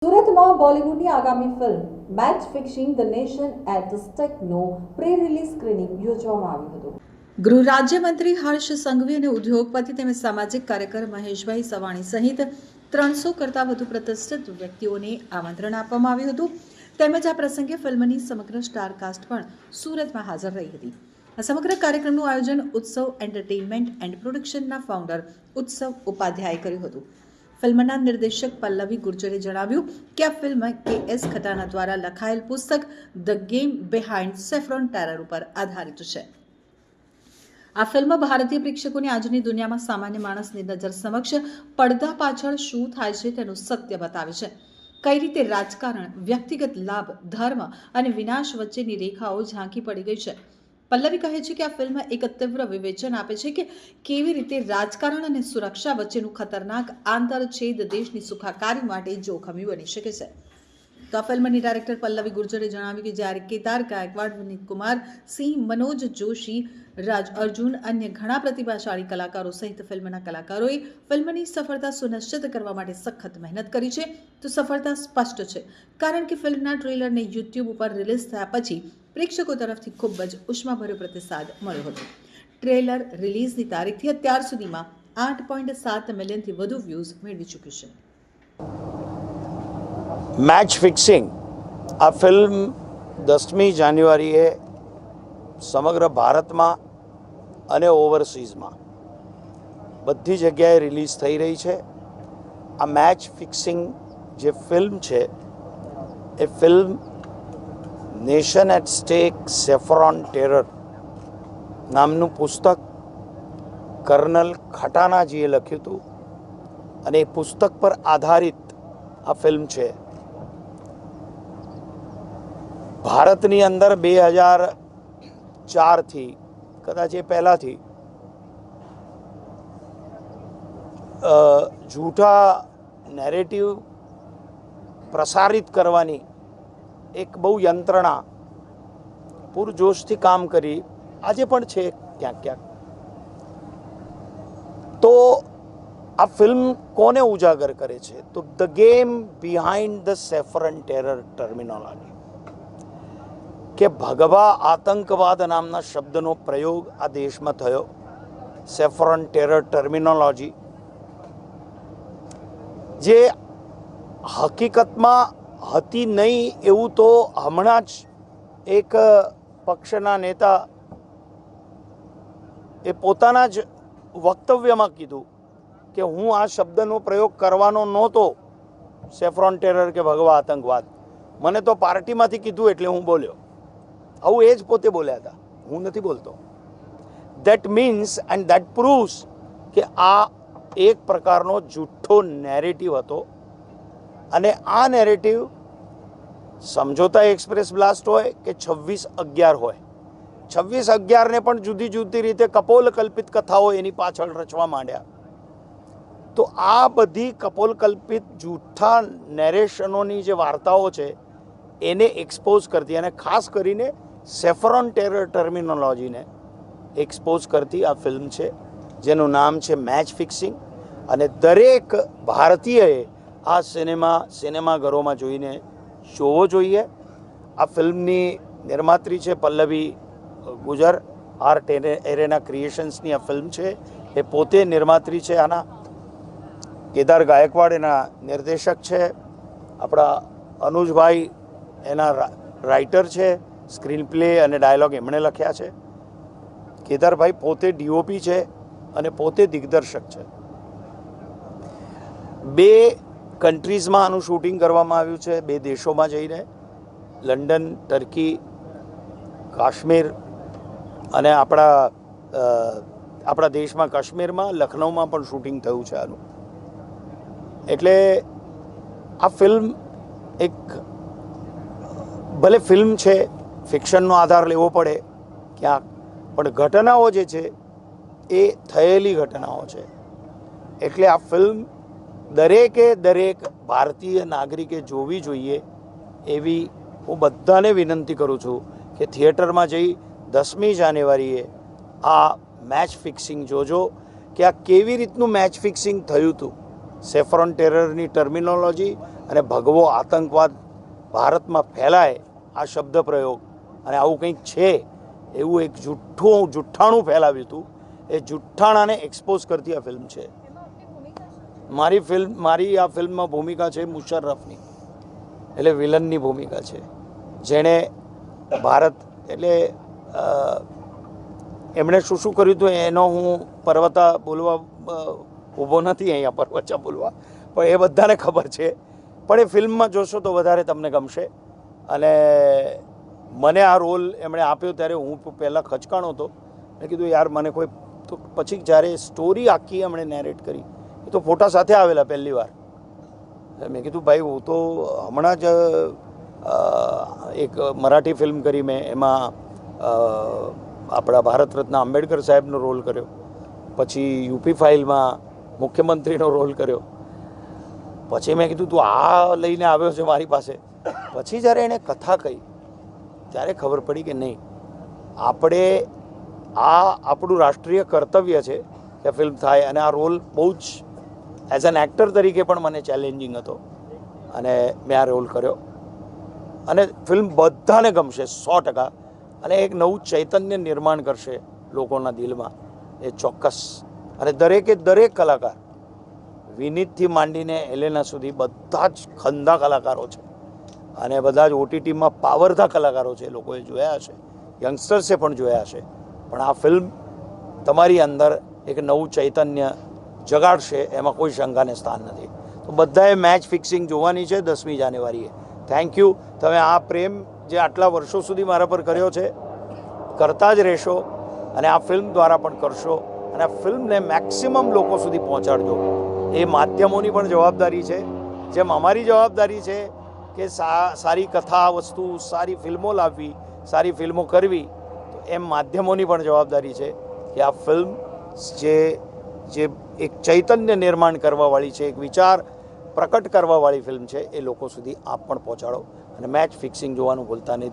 સુરતમાં બોલિવૂડની આગામી film match fixing the nation at the સ્ટેકનું પ્રી રિલીઝ સ્ક્રીનિંગ યોજવામાં આવ્યું હતું. ગૃહ રાજ્યમંત્રી હર્ષ સંઘવી અને ઉદ્યોગપતિ તેમજ સામાજિક કાર્યકર મહેશભાઈ સવાણી સહિત 300 કરતાં વધુ પ્રતિષ્ઠિત વ્યક્તિઓને આમંત્રણ આપવામાં આવ્યું હતું. તેમજ આ પ્રસંગે ફિલ્મની સમગ્ર સ્ટાર કાસ્ટ પણ સુરતમાં હાજર રહી હતી. આ સમગ્ર કાર્યક્રમનું આયોજન ઉત્સવ એન્ટરટેઇનમેન્ટ એન્ડ પ્રોડક્શનના ફાઉન્ડર ઉત્સવ ઉપાધ્યાય કર્યું હતું. ફિલ્મના નિર્દેશક પલ્લવી ગુર્જરે જણાવ્યું કે આ ફિલ્મ કે.એસ. ખટાના દ્વારા લખાયેલ પુસ્તક the game behind saffron terror ઉપર આધારિત છે. આ ફિલ્મ ભારતીય પ્રેક્ષકોને આજની દુનિયામાં સામાન્ય માણસની નજર સમક્ષ પડદા પાછળ શું થાય છે તેનું સત્ય બતાવે છે. કઈ રીતે રાજકારણ, વ્યક્તિગત લાભ, ધર્મ અને વિનાશ વચ્ચેની રેખાઓ ઝાંકી પડી ગઈ છે. પલ્લવી કહે છે કે આ ફિલ્મ એક તીવ્ર વિવેચન આપે છે કે કેવી રીતે રાજકારણ અને સુરક્ષા વચ્ચેનું ખતરનાક આંતરછેદ દેશની સુખાકારી માટે જોખમી બની શકે છે. તો આ ફિલ્મની ડાયરેક્ટર પલ્લવી ગુર્જરે જણાવ્યું કે જ્યારે કેદાર ગાયકવાડ, વિનીત કુમાર સિંહ, મનોજ જોશી, રાજ અર્જુન, અન્ય ઘણા પ્રતિભાશાળી કલાકારો સહિત ફિલ્મના કલાકારોએ ફિલ્મની સફળતા સુનિશ્ચિત કરવા માટે સખત મહેનત કરી છે. તો સફળતા સ્પષ્ટ છે, કારણ કે ફિલ્મના ટ્રેલરને યુટ્યુબ ઉપર રિલીઝ થયા પછી પ્રેક્ષકો તરફથી ખૂબ જ ઉષ્માભર્યો પ્રતિસાદ મળ્યો હતો. ટ્રેલર રિલીઝની તારીખથી અત્યાર સુધીમાં 8.7 મિલિયનથી વધુ વ્યૂઝ મેળવી ચૂક્યું છે. મેચ ફિક્સિંગ આ ફિલ્મ 10મી જાન્યુઆરીએ સમગ્ર ભારતમાં અને ઓવરસીઝમાં બધી જગ્યાએ રિલીઝ થઈ રહી છે. આ મેચ ફિક્સિંગ જે ફિલ્મ છે એ film nation at stake saffron terror નામનું પુસ્તક કર્નલ ખટાનાજીએ લખ્યું હતું અને એ પુસ્તક પર આધારિત આ ફિલ્મ છે. ભારતની અંદર 2004થી કદાચ એ પહેલાંથી જૂઠા નેરેટિવ પ્રસારિત કરવાની એક બહુ યંત્રણા પૂરજોશથી કામ કરી આજે પણ છે ક્યાંક ક્યાંક. તો આ ફિલ્મ કોને ઉજાગર કરે છે? તો the game behind the saffron terror terminology, કે ભગવા આતંકવાદ નામના શબ્દનો પ્રયોગ આ દેશમાં થયો. સેફ્રોન ટેરર ટર્મિનોલોજી જે હકીકતમાં હતી નહીં એવું તો હમણાં જ એક પક્ષના નેતા એ પોતાના જ વક્તવ્યમાં કીધું કે હું આ શબ્દનો પ્રયોગ કરવાનો નહોતો, સેફ્રોન ટેરર કે ભગવા આતંકવાદ. મને તો પાર્ટીમાંથી કીધું એટલે હું બોલ્યો. આવું એ જ પોતે બોલ્યા હતા, હું નથી બોલતો. દેટ મીન્સ એન્ડ દેટ પ્રૂવ્સ કે આ એક પ્રકારનો જૂઠ્ઠો નેરેટિવ હતો. અને આ નેરેટિવ સમજોતા એક્સપ્રેસ બ્લાસ્ટ હોય કે 26/11 હોય, 26/11ને પણ જુદી જુદી રીતે કપોલકલ્પિત કથાઓ એની પાછળ રચવા માંડ્યા. તો આ બધી કપોલકલ્પિત જૂઠ્ઠા નેરેશનોની જે વાર્તાઓ છે એને એક્સપોઝ કરતી, અને ખાસ કરીને સેફ્રોન ટેરર ટર્મિનોલોજીને એક્સપોઝ કરતી આ ફિલ્મ છે જેનું નામ છે મેચ ફિક્સિંગ. અને દરેક ભારતીયએ આ સિનેમાઘરોમાં જોઈને જોવો જોઈએ. આ ફિલ્મની નિર્માત્રી છે પલ્લવી ગુર્જર, આર્ટ એરેના ક્રિએશન્સની આ ફિલ્મ છે. એ પોતે નિર્માત્રી છે આના. કેદાર ગાયકવાડ એના નિર્દેશક છે. આપણા અનુજભાઈ એના રાઇટર છે. સ્ક્રીન પ્લે અને ડાયલોગ એમણે લખ્યા છે. કેદારભાઈ પોતે ડીઓપી છે અને પોતે દિગ્દર્શક છે. 2 કન્ટ્રીઝમાં આનું શૂટિંગ કરવામાં આવ્યું છે, 2 દેશોમાં જઈને, લંડન, ટર્કી, કાશ્મીર અને આપણા દેશમાં કાશ્મીરમાં, લખનૌમાં પણ શૂટિંગ થયું છે આનું. એટલે આ ફિલ્મ એક ભલે ફિલ્મ છે, ફિક્શનનો આધાર લેવો પડે ક્યાંક, પણ ઘટનાઓ જે છે એ થયેલી ઘટનાઓ છે. એટલે આ ફિલ્મ દરેક ભારતીય નાગરિકે જોવી જોઈએ એવી હું બધાને વિનંતી કરું છું કે થિયેટરમાં જઈ 10મી જાન્યુઆરીએ આ મેચ ફિક્સિંગ જોજો કે આ કેવી રીતનું મેચ ફિક્સિંગ થયું હતું. સેફ્રોન ટેરરની ટર્મિનોલોજી અને ભગવો આતંકવાદ ભારતમાં ફેલાય આ શબ્દ પ્રયોગ અને આવું કંઈક છે એવું એક જુઠ્ઠાણું ફેલાવ્યું હતું. એ જુઠ્ઠાણાને એક્સપોઝ કરતી આ ફિલ્મ છે. મારી આ ફિલ્મમાં ભૂમિકા છે મુશર્રફની, એટલે વિલનની ભૂમિકા છે, જેણે ભારત એટલે એમણે શું શું કર્યું હતું એનો હું પર્વતા બોલવા ઊભો નથી અહીંયા પર્વચા બોલવા, પણ એ બધાને ખબર છે. પણ એ ફિલ્મમાં જોશો તો વધારે તમને ગમશે. અને મને આ રોલ એમણે આપ્યો ત્યારે હું પહેલાં ખચકાણો હતો. મેં કીધું યાર મને કોઈ, તો પછી જ્યારે સ્ટોરી આખી એમણે નેરેટ કરી, એ તો ફોટા સાથે આવેલા પહેલી વાર. મેં કીધું ભાઈ હું તો હમણાં જ એક મરાઠી ફિલ્મ કરી મેં, એમાં આપણા ભારત રત્ન આંબેડકર સાહેબનો રોલ કર્યો, પછી યુપી ફાઇલમાં મુખ્યમંત્રીનો રોલ કર્યો. પછી મેં કીધું તું આ લઈને આવ્યો છે મારી પાસે. પછી જ્યારે એણે કથા કહી ત્યારે ખબર પડી કે નહીં, આપણે આપણું રાષ્ટ્રીય કર્તવ્ય છે કે ફિલ્મ થાય. અને આ રોલ બહુ જ એઝ એન એક્ટર તરીકે પણ મને ચેલેન્જિંગ હતો અને મેં આ રોલ કર્યો. અને ફિલ્મ બધાને ગમશે 100%, અને એક નવું ચૈતન્ય નિર્માણ કરશે લોકોના દિલમાં, એ ચોક્કસ. અને દરેકે દરેક કલાકાર, વિનીતથી માંડીને એલેના સુધી બધા જ ખંદા કલાકારો છે અને બધા જ OTTમાં પાવરધા કલાકારો છે. લોકોએ જોયા હશે, યંગસ્ટર્સે પણ જોયા હશે. પણ આ ફિલ્મ તમારી અંદર એક નવું ચૈતન્ય જગાડશે, એમાં કોઈ શંકાને સ્થાન નથી. તો બધાએ મેચ ફિક્સિંગ જોવાની છે 10મી જાન્યુઆરીએ. Thank you. તમે આ પ્રેમ જે આટલા વર્ષો સુધી મારા પર કર્યો છે, કરતા જ રહેશો અને આ ફિલ્મ દ્વારા પણ કરશો. અને આ ફિલ્મને મેક્સિમમ લોકો સુધી પહોંચાડજો. એ માધ્યમોની પણ જવાબદારી છે, જેમ અમારી જવાબદારી છે કે સારી કથા વસ્તુ, સારી ફિલ્મો લાવવી, સારી ફિલ્મો કરવી, તો એમ માધ્યમોની પણ જવાબદારી છે કે આ ફિલ્મ જે એક ચૈતન્ય નિર્માણ કરવાવાળી છે, એક વિચાર પ્રકટ કરવાવાળી ફિલ્મ છે, એ લોકો સુધી આપ પણ પહોંચાડો. અને મેચ ફિક્સિંગ જોવાનું ભૂલતા નહીં.